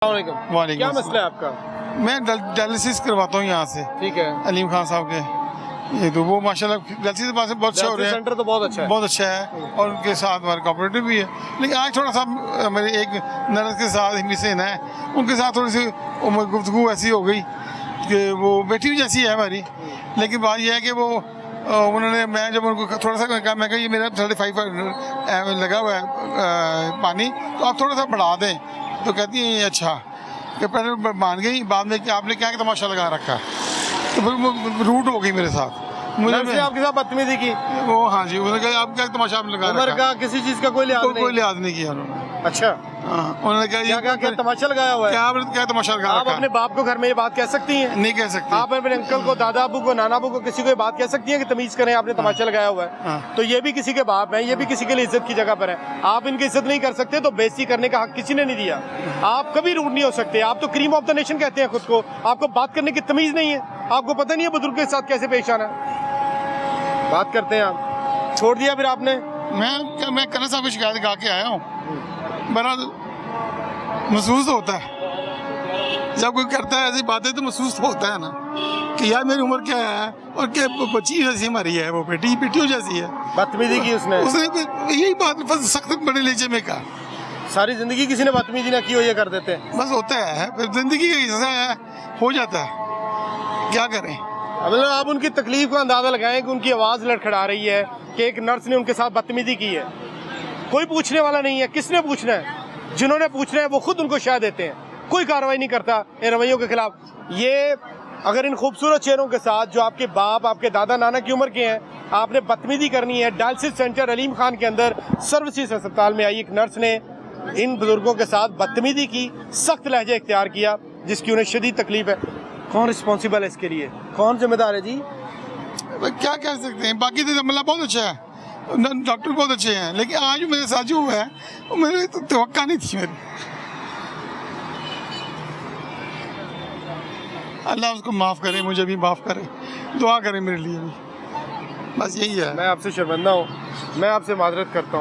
वालेकुम। क्या मसला है आपका? मैं डायलिसिस करवाता हूँ यहाँ से, ठीक है। अलीम खान साहब के। ये तो वो माशाल्लाह डायलिसिस बहुत अच्छा हो रहा है, सेंटर तो बहुत अच्छा है, बहुत अच्छा है। और उनके साथ हमारे कोऑपरेटिव भी है। लेकिन आज थोड़ा सा मेरे एक नर्स के साथ मिसन है, उनके साथ थोड़ी सी गुफ्तगू ऐसी हो गई कि वो बेटी जैसी है हमारी। लेकिन बात यह है कि वो उन्होंने, मैं जब उनको थोड़ा सा कहा, मैं कहा ये मेरा 35 लगा हुआ है पानी, तो आप थोड़ा सा बढ़ा दें। तो कहती है अच्छा, कि पहले मान गई, बाद में कि आपने क्या तमाशा लगा रखा। तो फिर वो रूट हो गई मेरे साथ, मुझे आपके साथ बदतमीजी की वो। हाँ जी, उन्होंने कहा आप क्या तमाशा आपने लगा उम्र रखा। का किसी चीज का कोई लिहाज नहीं किया उन्होंने। अच्छा, हाँ, उन्होंने कहा क्या तमाशा लगाया हुआ है? क्या तमाशा लगा आप रखा। अपने बाप को घर में ये बात कह सकती हैं? नहीं कह सकती। आप अपने अंकल को, दादा अबू को, नाना अबू को, किसी को ये बात कह सकती हैं कि तमीज करें, आपने तमाशा लगाया हुआ है? हाँ। तो ये भी किसी के बाप है, ये भी किसी के लिए इज्जत की जगह पर है। आप इनकी इज्जत नहीं कर सकते तो बेइज्जती करने का हक किसी ने नहीं दिया। आप कभी रूड नहीं हो सकते। आप तो क्रीम ऑफ द नेशन कहते हैं खुद को, आपको बात करने की तमीज नहीं है। आपको पता नहीं है बुजुर्ग के साथ कैसे पेश आना है। बात करते हैं आप, छोड़ दिया फिर आपने? मैं कल साहब को शिकायत गा के आया हूँ। बड़ा महसूस होता है जब कोई करता है ऐसी बातें, तो महसूस तो होता है ना कि यार मेरी उम्र क्या है और क्या बच्ची जैसी हमारी है, वो बेटियों जैसी है। बदतमीजी की उसने यही बात बस सख्त बड़े लहजे में कहा। सारी जिंदगी किसी ने बदतमीजी ना की हो, ये कर देते हैं। बस होता है, फिर जिंदगी का हिस्सा है, हो जाता है, क्या करें। अब आप उनकी तकलीफ का अंदाजा लगाएं कि उनकी आवाज़ लड़खड़ा रही है कि एक नर्स ने उनके साथ बदतमीजी की है। कोई पूछने वाला नहीं है। किसने पूछना है? जिन्होंने पूछना है वो खुद उनको शायद देते हैं। कोई कार्रवाई नहीं करता इन रवैयों के खिलाफ। ये अगर इन खूबसूरत चेहरों के साथ, जो आपके बाप, आपके दादा नाना की उम्र के हैं, आपने बदतमीजी करनी है। डायलिसिस सेंटर अलीम खान के अंदर सर्विसेज अस्पताल में आई एक नर्स ने इन बुजुर्गों के साथ बदतमीजी की, सख्त लहजा इख्तियार किया, जिसकी उन्हें शदीद तकलीफ है। कौन रिस्पॉन्सिबल है इसके लिए? कौन जिम्मेदार है जी? क्या कह सकते हैं। बाकी तो अमला बहुत अच्छा है, डॉक्टर बहुत अच्छे हैं, लेकिन आज मेरे साथ जो हुआ है वो मेरी तो तवक्का नहीं थी मेरी। अल्लाह उसको माफ़ करे, मुझे भी माफ़ करे, दुआ करे मेरे लिए भी, बस यही है। मैं आपसे शर्मिंदा हूँ, मैं आपसे माजरत करता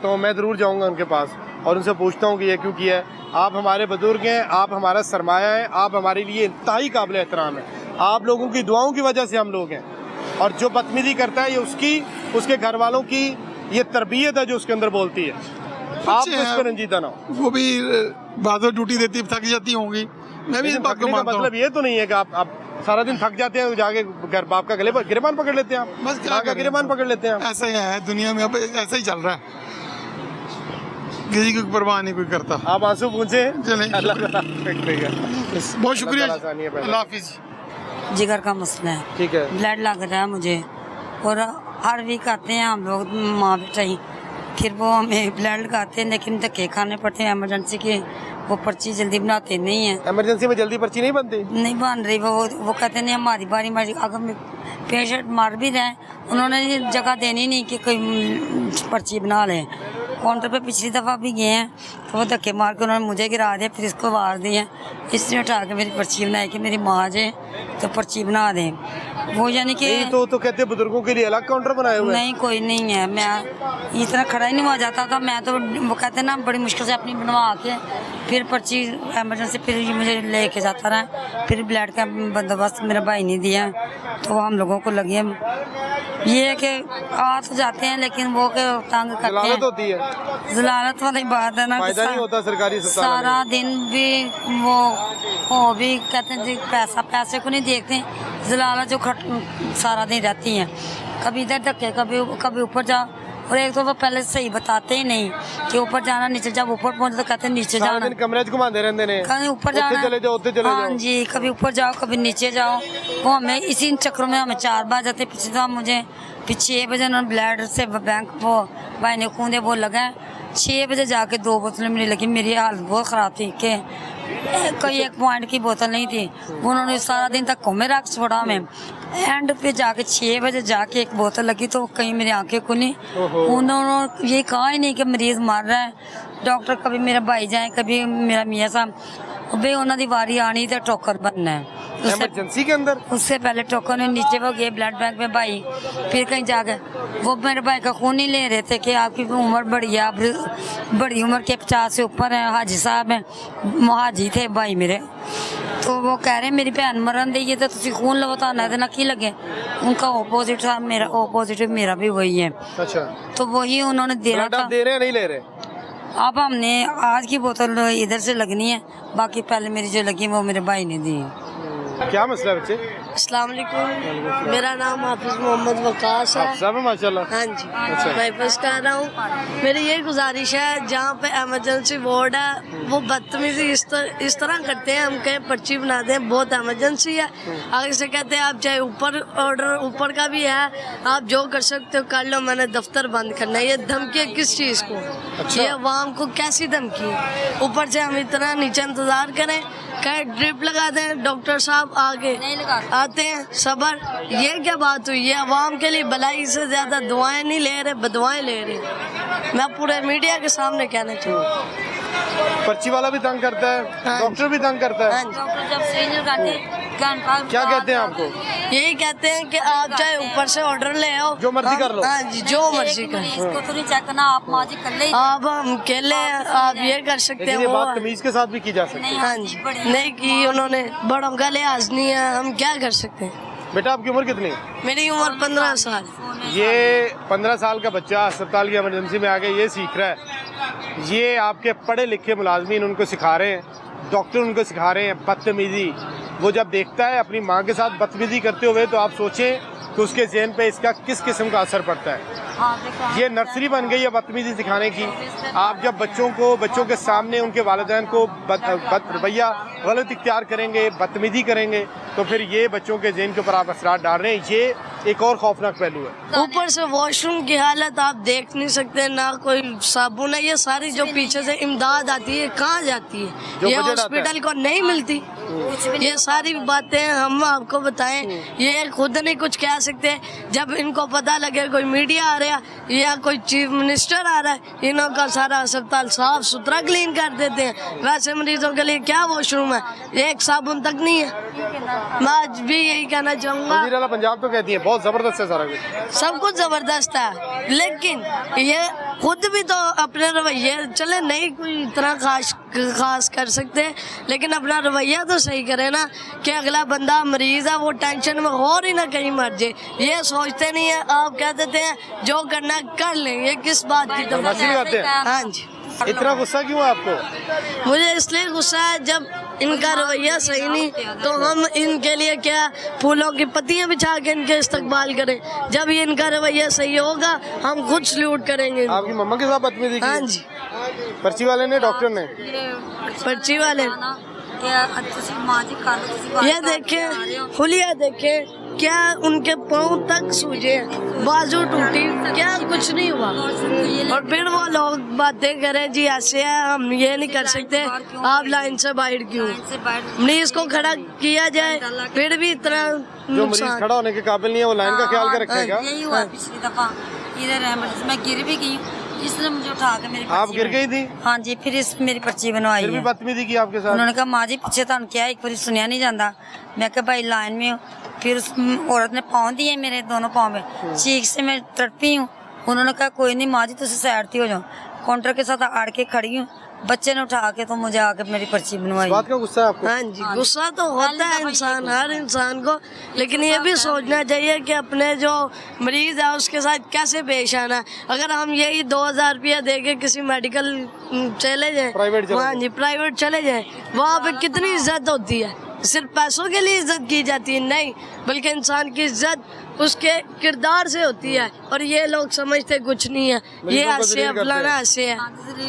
हूँ, मैं ज़रूर जाऊँगा उनके पास और उनसे पूछता हूँ कि ये क्यों किया है। आप हमारे बुजुर्ग हैं, आप हमारा सरमाया है, आप हमारे लिए इंतहाई काबिल एहतराम है। आप लोगों की दुआओं की वजह से हम लोग हैं। और जो बदतमीजी करता है ये उसके घर वालों की ये तरबियत है जो उसके अंदर बोलती है। आप इस पर रंजीदा ना हो। वो भी बादल ड्यूटी देती थक जाती होंगी, मैं भी इस बात को मानता हूं। मतलब ये तो नहीं है कि आप सारा दिन थक जाते हैं, जाके घर बाप का गिरेबान पकड़ लेते हैं। आप बस क्या गिरेबान पकड़ लेते हैं। ऐसा ही है दुनिया में, अब ऐसा ही चल रहा है, किसी की परवाह नहीं कोई करता। आप आंसू पूछे, बहुत शुक्रिया, अल्लाह हाफिज। जिगर का मसला है, ठीक है। ब्लड लग रहा है मुझे, और हर वीक आते हैं हम लोग माँ बेटा ही, फिर वो हमें ब्लड लगाते हैं, लेकिन धक्के खाने पड़ते हैं इमरजेंसी के। वो पर्ची जल्दी बनाते नहीं है। इमरजेंसी में जल्दी पर्ची नहीं बनती? नहीं बन रही। वो कहते नहीं हमारी बारी अगर पेशेंट मर भी रहे, उन्होंने ये जगह देनी नहीं कि कोई पर्ची बना ले। काउंटर पे पिछली दफ़ा भी गए हैं तो वो धक्के मार के उन्होंने मुझे गिरा दिया, फिर इसको वार दिए। इसने उठा के मेरी पर्ची बनाई कि मेरी माँ जाए तो पर्ची बना दें। वो यानी कि तो कहते हैं बुजुर्गों के लिए अलग काउंटर बनाए हुए? नहीं, कोई नहीं है। मैं इतना खड़ा ही नहीं हुआ जाता था। मैं तो, वो कहते हैं ना, बड़ी मुश्किल से अपनी बनवा के फिर पर्ची एमरजेंसी फिर मुझे लेके जाता रहा। फिर ब्लड का बंदोबस्त मेरा भाई नहीं दिया, तो हम लोगों को लगे ये कि आ तो जाते हैं, लेकिन वो के तंग करते हैं। होती है जलालत वाली बात है ना, फायदा नहीं होता सरकारी सारा दिन भी वो भी कहते हैं जी पैसे को नहीं देखते। जलालत जो सारा दिन रहती हैं, कभी इधर धक्के, कभी ऊपर जाओ। और एक तो वो पहले सही बताते ही नहीं कि ऊपर जाना नीचे जाओ। ऊपर पहुंचे तो कहते हैं नीचे जाना, कमरे घुमाते रहते हैं, कहीं ऊपर जाना, चले जाओ। हाँ जी, कभी ऊपर जाओ कभी नीचे जाओ। वो हमें इसी चक्रों में हमें 4 बार जाते। पीछे तो मुझे 6 बजे उन्होंने ब्लड से बैंक वो भाई ने खूंदे वो लगा। 6 बजे जाके 2 बोतलें मिली, लेकिन मेरी हालत बहुत ख़राब थी कि कोई 1 पॉइंट की बोतल नहीं थी। उन्होंने सारा दिन तक घूमे रख छोड़ा हमें। एंड पे जाके 6 बजे जाके 1 बोतल लगी तो कहीं मेरी आंखें खुली। उन्होंने ये कहा ही नहीं कि मरीज़ मर रहा है। डॉक्टर कभी मेरा भाई जाए, कभी मेरा मियाँ साहब, भाई उन्होंने वारी आनी तो टोकर बनना है। इमरजेंसी के अंदर? उससे पहले टोकन में नीचे वो गए ब्लड बैंक में भाई, फिर कहीं जाकर वो मेरे भाई का खून नहीं ले रहे थे कि आपकी उम्र बड़ी है, आप बड़ी उम्र के 50 से ऊपर हैं, हाजी साहब हैं, हाजी थे भाई मेरे, तो वो कह रहे मेरी भैन मरन दी है तो तुम खून लो तो ना की लगे। उनका ऑपोजिट था, मेरा ऑपोजिट मेरा भी वही है। अच्छा, तो वही उन्होंने देना था। दे रहे हैं नहीं ले रहे? अब हमने आज की बोतल इधर से लगनी है, बाकी पहले मेरी जो लगी वो मेरे भाई ने दी है। क्या मसला है बच्चे? अस्सलाम वालेकुम, मेरा नाम हाफिज मोहम्मद वकास है। सब माशाल्लाह। हाँ जी, अच्छा। मैं बस कर रहा हूँ। मेरी ये गुजारिश है, जहाँ पे इमरजेंसी वार्ड है वो बदतमीजी इस तरह करते हैं, हम कहें पर्ची बना दें, बहुत इमरजेंसी है, आगे से कहते हैं आप चाहे ऊपर ऑर्डर ऊपर का भी है, आप जो कर सकते हो कर लो, मैंने दफ्तर बंद करना है। ये धमकी है किस चीज़ को? अच्छा। ये अवाम को कैसी धमकी है? ऊपर से हम इतना नीचे इंतजार करें, कहे ड्रिप लगा दें, डॉक्टर साहब आगे आते हैं, सबर। ये क्या बात हुई? ये अवाम के लिए भलाई से ज्यादा दुआएं नहीं ले रहे, बदुआएं ले रहे। मैं पूरे मीडिया के सामने कहना चाहूँ। पर्ची वाला भी तंग करता है, हाँ। डॉक्टर भी तंग करता है। डॉक्टर जब सीनियर क्या कहते हैं आपको? यही कहते हैं कि आप चाहे ऊपर से ऑर्डर ले आओ, जो मर्जी कर लो। हाँ जी, जो मर्जी कर। इसको तो नहीं चेक करना, आप माजी कर ले। आप हम अकेले हैं, आप ये कर सकते हैं, लेकिन ये वो बात तमीज के साथ भी की जा सकती है। हाँ जी, नहीं की उन्होंने, बड़ों का लिहाज नहीं है, हम क्या कर सकते हैं? बेटा आपकी उम्र कितनी? मेरी उम्र 15 साल। ये 15 साल का बच्चा अस्पताल की इमरजेंसी में आके ये सीख रहा है। ये आपके पढ़े लिखे मुलाजमीन उनको सिखा रहे हैं, डॉक्टर उनको सिखा रहे हैं बदतमीजी। वो जब देखता है अपनी माँ के साथ बदतमीजी करते हुए, तो आप सोचें कि उसके ज़हन पे इसका किस किस्म का असर पड़ता है। ये नर्सरी बन गई है बदतमीजी सिखाने की। आप जब बच्चों के सामने उनके वालिदैन को रवैया गलत इख्तियार करेंगे, बदतमीजी करेंगे, तो फिर ये बच्चों के ज़हन के ऊपर आप असरात डाल रहे हैं। ये एक और खौफनाक पहलू है। ऊपर से वॉशरूम की हालत आप देख नहीं सकते, ना कोई साबुन है। ये सारी जो पीछे से इमदाद आती है कहाँ जाती है? जो ये बजट आता है। हॉस्पिटल को नहीं मिलती। ये सारी बातें हम आपको बताएं, ये खुद नहीं कुछ कह सकते। जब इनको पता लगे कोई मीडिया आ रहा है या कोई चीफ मिनिस्टर आ रहा है, इन्हों का सारा अस्पताल साफ सुथरा क्लीन कर देते हैं। वैसे मरीजों के लिए क्या वॉशरूम है? एक साबुन तक नहीं है। मैं आज भी यही कहना चाहूँगा, वज़ीर आला पंजाब तो कहती है बहुत जबरदस्त है सारा कुछ, सब कुछ जबरदस्त है, लेकिन ये खुद भी तो अपने रवैये चले नहीं कोई इतना खास कर सकते, लेकिन अपना रवैया तो सही करे ना कि अगला बंदा मरीज है वो टेंशन में और ही ना कहीं मर जाए। ये सोचते नहीं है, आप कह देते हैं जो करना कर लेंगे। किस बात की तो फांसी लगाते हैं। हाँ जी। इतना गुस्सा क्यों है आपको? मुझे इसलिए गुस्सा है, जब इनका रवैया सही नहीं तो हम इनके लिए क्या फूलों की पत्तियां बिछा के इनके इस्तकबाल करें। जब ये इनका रवैया सही होगा हम खुद सल्यूट करेंगे। आपकी मम्मा के साथ बदतमीजी की? हाँ जी। पर्ची वाले ने, डॉक्टर ने? पर्ची वाले। ये देखें हुलिया, देखें क्या उनके पाँव तक सूजे, बाजू टूटी, क्या कुछ नहीं हुआ। और फिर वो लोग बातें करें जी ऐसे है, हम ये नहीं कर सकते, आप लाइन से बाहर क्यों? मरीज को खड़ा किया जाए फिर भी इतना जो मरीज खड़ा होने के काबिल नहीं है वो लाइन का ख्याल कर रखेगा। यही हुआ पिछली दफा, इधर मैं गिर भी गई, इसने मुझे उठा के मेरी आप गिर गई थी? हाँ जी, फिर इस मेरी पर्ची बनवाई फिर भी है। बदतमीजी की आपके साथ? उन्होंने कहा माँ जी पीछे तो क्या एक बार सुनिया नहीं जाता। मैं कहा भाई लाइन में हूँ। फिर उस औरत ने पाँव दिए मेरे दोनों पाँव में, चीख से मैं तड़पी हूँ। उन्होंने कहा कोई नहीं माँ जी तुझे साइड थी हो जाओ। काउंटर के साथ आड़ के खड़ी हूँ, बच्चे ने उठा के तो मुझे आके मेरी पर्ची बनवाई। बात का गुस्सा है आपको? हाँ जी, गुस्सा तो होता है इंसान, हर इंसान को, लेकिन ये भी सोचना चाहिए कि अपने जो मरीज है उसके साथ कैसे पेश आना है। अगर हम यही 2000 रुपया दे के किसी मेडिकल चले जाए, हाँ जी प्राइवेट चले जाए, वहाँ पे कितनी इज्जत होती है। सिर्फ पैसों के लिए इज्जत की जाती है नहीं, बल्कि इंसान की इज्जत उसके किरदार से होती है। और ये लोग समझते कुछ नहीं है, ये ऐसे है फलाना ऐसे है।